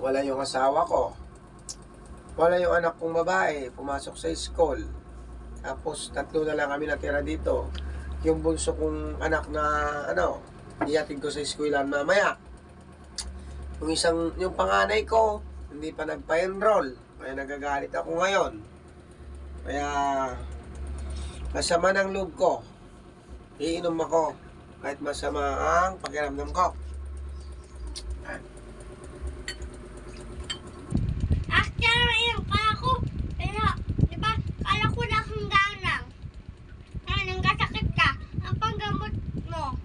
Wala yung asawa ko. Wala yung anak kong babae. Pumasok sa school. Tapos 3 na lang kami natira dito. Yung bunso kong anak na ihatid ko sa eskwelahan mamaya. Yung panganay ko, hindi pa nagpa-enroll. Kaya nagagalit ako ngayon. Kaya masama ng loob ko. Iinom ako kahit masama ang pakiramdam ko. Inom ka ako. Pero, di ba, kala ko na hanggang lang. Nangkasakit ka. Ang panggamot mo.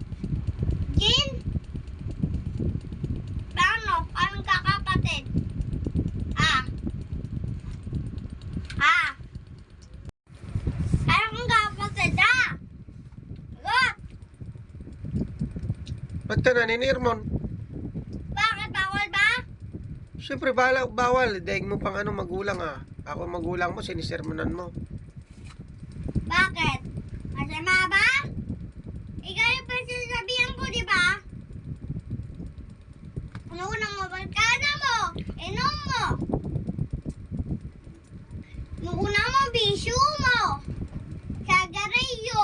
Gin? Paano? Anong kakapatid? Anong kakapatid, Good. Ba't ka naninirmon? Bakit? Bawal ba? Siyempre, bawal. Daig mo pang magulang Ako magulang mo, sinisermonan mo. Bakit? Masama ba? Ikaw yung pagsasabihan ko, di ba? Unang mo, barkada mo, inom mo. Una mo, bisyo mo. Sagarilyo.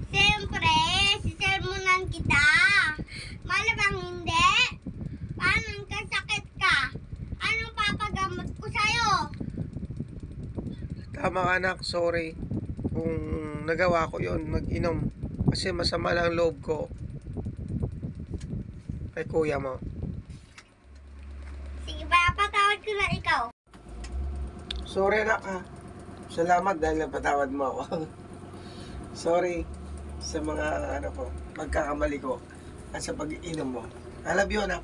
Siyempre, sisermonan kita. Malamang hindi. Paano kasakit ka? Anong papagamot ko sa'yo? Tama ka, anak. Sorry kung nagawa ko yon, mag-inom. Kasi masama lang ang loob ko kay kuya mo. Sige ba, patawad ko na ikaw. Sorry, anak, Salamat dahil napatawad mo ako. Sorry sa mga pagkakamali ko at sa pag-inom mo. I love you, anak.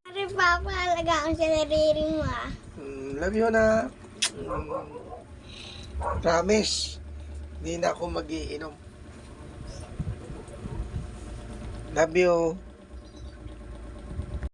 Pare, papahalagaan sa nariri mo, Love you, anak. Promise, hindi na ako mag-iinom. Love you.